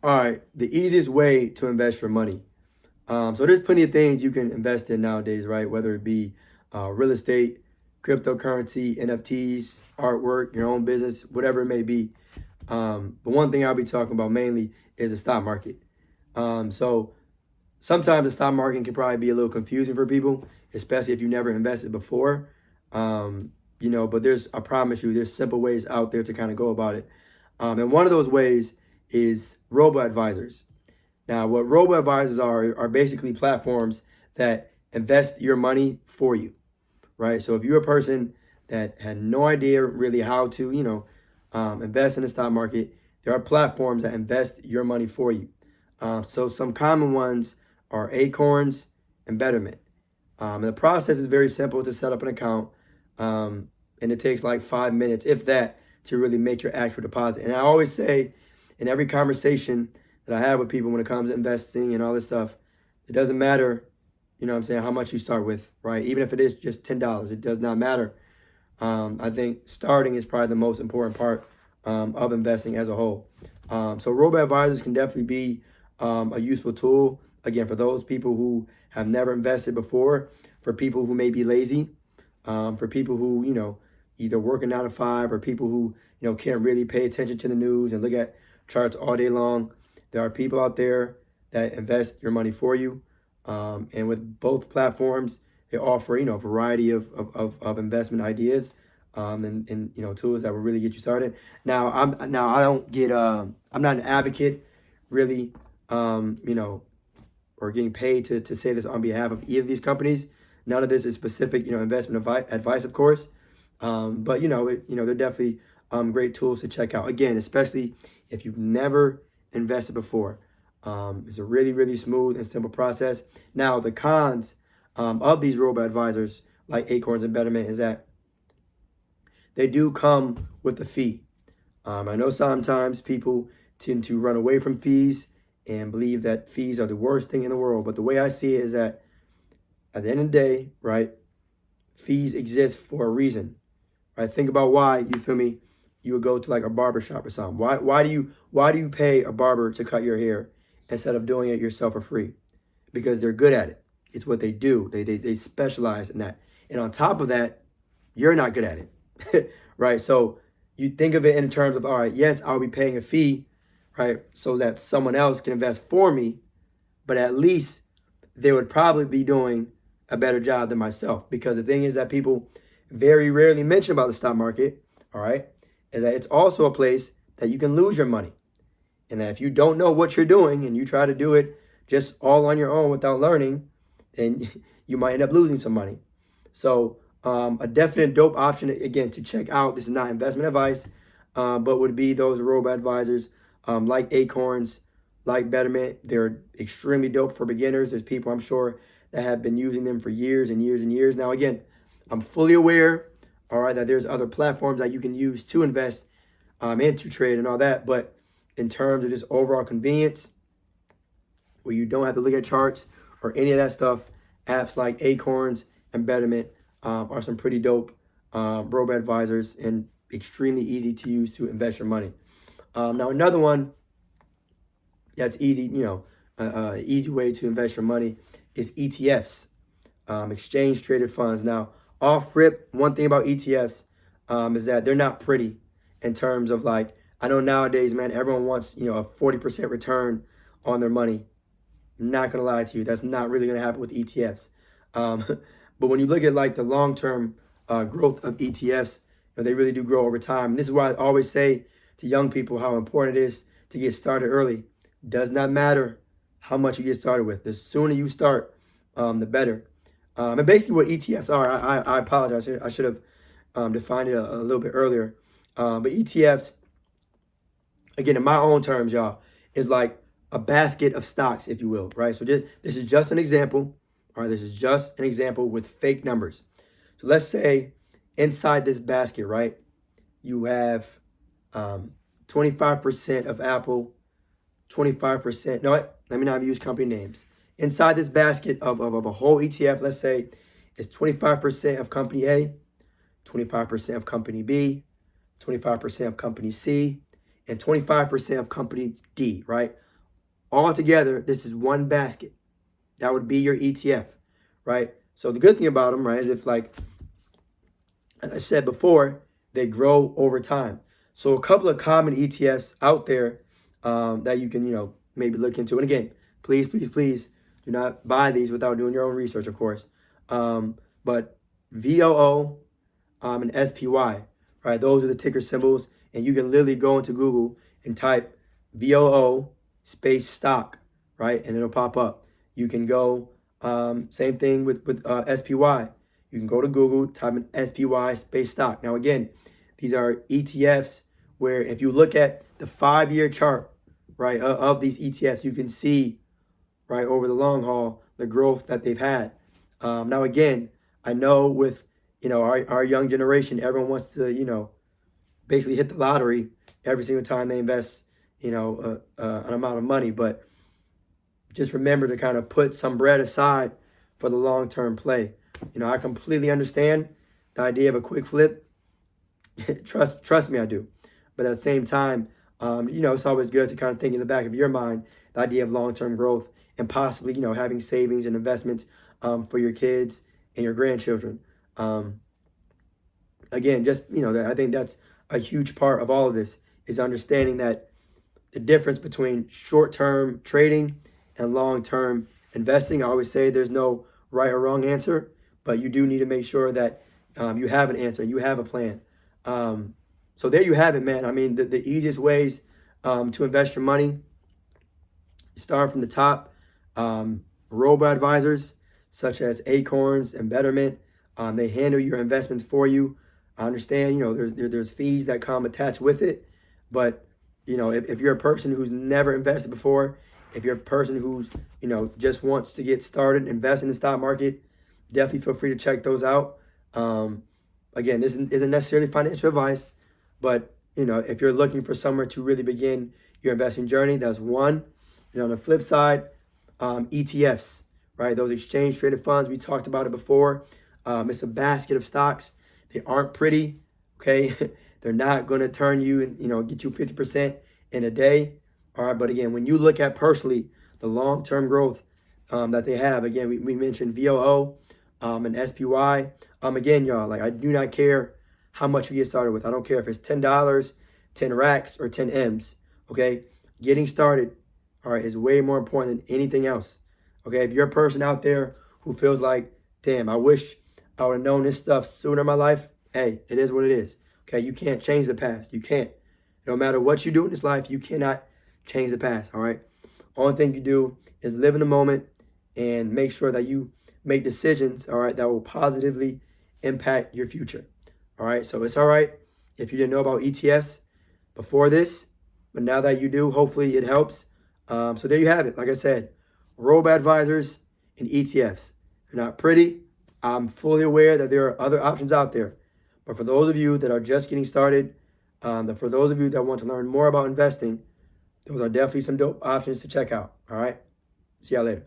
All right, the easiest way to invest your money. So there's plenty of things you can invest in nowadays, right? Whether it be real estate, cryptocurrency, NFTs, artwork, your own business, whatever it may be. But one thing I'll be talking about mainly is the stock market. So sometimes the stock market can probably be a little confusing for people, especially if you never invested before. But I promise you, there's simple ways out there to kind of go about it. And one of those ways is robo advisors. Now, what robo advisors are basically platforms that invest your money for you, right? So if you're a person that had no idea really how to, invest in the stock market, there are platforms that invest your money for you. So some common ones are Acorns and Betterment. And the process is very simple to set up an account, and it takes like 5 minutes, if that, to really make your actual deposit. And I always say in every conversation that I have with people when it comes to investing and all this stuff, it doesn't matter, how much you start with, right? Even if it is just $10, it does not matter. I think starting is probably the most important part of investing as a whole. So robo advisors can definitely be a useful tool, again, for those people who have never invested before, for people who may be lazy, for people who, either work a 9 to 5, or people who, can't really pay attention to the news and look at charts all day long. There are people out there that invest your money for you. And with both platforms, they offer, a variety of investment ideas, and tools that will really get you started. Now, I don't get, I'm not an advocate really, or getting paid to say this on behalf of either of these companies. None of this is specific, investment advice, of course. But they're definitely great tools to check out. Again, especially if you've never invested before. It's a really, really smooth and simple process. Now, the cons of these robo advisors like Acorns and Betterment is that they do come with a fee. I know sometimes people tend to run away from fees and believe that fees are the worst thing in the world. But the way I see it is that at the end of the day, right, fees exist for a reason. Right? Think about why, you feel me, you would go to like a barber shop or something. Why do you pay a barber to cut your hair instead of doing it yourself for free? Because they're good at it. It's what they do. They specialize in that. And on top of that, you're not good at it. Right? So you think of it in terms of, all right, yes, I'll be paying a fee, right, so that someone else can invest for me, but at least they would probably be doing a better job than myself. Because the thing is that people very rarely mention about the stock market, all right, is that it's also a place that you can lose your money. And that if you don't know what you're doing and you try to do it just all on your own without learning, then you might end up losing some money. So a definite dope option, again, to check out, this is not investment advice, but would be those robo advisors like Acorns, like Betterment. They're extremely dope for beginners. There's people, I'm sure, that have been using them for years and years and years. Now, again, I'm fully aware, all right, that there's other platforms that you can use to invest and to trade and all that. But in terms of just overall convenience, where you don't have to look at charts or any of that stuff, apps like Acorns and Betterment are some pretty dope robo advisors and extremely easy to use to invest your money. Now, another one that's easy, easy way to invest your money is ETFs, exchange traded funds. Now, off rip, one thing about ETFs is that they're not pretty in terms of, like, I know nowadays, man, everyone wants, a 40% return on their money. I'm not going to lie to you. That's not really going to happen with ETFs. But when you look at like the long-term growth of ETFs, they really do grow over time. And this is why I always say to young people how important it is to get started early. Does not matter how much you get started with. The sooner you start, the better. And basically what ETFs are, I apologize. I should have defined it a little bit earlier. But ETFs, again, in my own terms, y'all, is like a basket of stocks, if you will, right? So this is just an example. All right, this is just an example with fake numbers. So let's say inside this basket, right, you have 25% of Apple, 25%. No, let me not use company names. Inside this basket of a whole ETF, let's say it's 25% of company A, 25% of company B, 25% of company C, and 25% of company D, right? All together, this is one basket. That would be your ETF, right? So the good thing about them, right, is if like, as I said before, they grow over time. So a couple of common ETFs out there that you can, maybe look into. And again, please, please, please do not buy these without doing your own research, of course. But VOO and SPY, right? Those are the ticker symbols. And you can literally go into Google and type VOO space stock, right? And it'll pop up. You can go, same thing with SPY. You can go to Google, type in SPY space stock. Now, again, these are ETFs where if you look at the 5-year chart, right, of these ETFs, you can see, right, over the long haul, the growth that they've had. Now, again, I know with, our young generation, everyone wants to, basically hit the lottery every single time they invest, an amount of money. But just remember to kind of put some bread aside for the long-term play. I completely understand the idea of a quick flip. Trust me, I do. But at the same time, it's always good to kind of think in the back of your mind the idea of long-term growth and possibly, having savings and investments for your kids and your grandchildren. Again, just, I think that's a huge part of all of this is understanding that the difference between short-term trading and long-term investing. I always say there's no right or wrong answer, but you do need to make sure that you have an answer, you have a plan. So there you have it, man. I mean, the easiest ways to invest your money, start from the top. Robo-advisors such as Acorns and Betterment, they handle your investments for you. I understand, there's fees that come attached with it, but if you're a person who's never invested before, if you're a person who's just wants to get started, invest in the stock market, definitely feel free to check those out. Again, this isn't necessarily financial advice, but if you're looking for somewhere to really begin your investing journey, that's one. On the flip side, ETFs, right? Those exchange traded funds, we talked about it before. It's a basket of stocks. They aren't pretty, okay? They're not going to turn you and get you 50% in a day. All right, but again, when you look at personally the long-term growth that they have, again, we mentioned VOO and SPY. Again, y'all, like I do not care how much you get started with. I don't care if it's $10, 10 racks, or 10 M's. Okay, getting started, all right, is way more important than anything else. Okay, if you're a person out there who feels like, damn, I wish I would have known this stuff sooner in my life. Hey, it is what it is. Okay, you can't change the past. You can't. No matter what you do in this life, you cannot change the past. All right. Only thing you do is live in the moment and make sure that you make decisions, all right, that will positively impact your future. All right. So it's all right if you didn't know about ETFs before this, but now that you do, hopefully it helps. So there you have it. Like I said, robo-advisors and ETFs. They're not pretty. I'm fully aware that there are other options out there. But for those of you that are just getting started, for those of you that want to learn more about investing, those are definitely some dope options to check out. All right. See y'all later.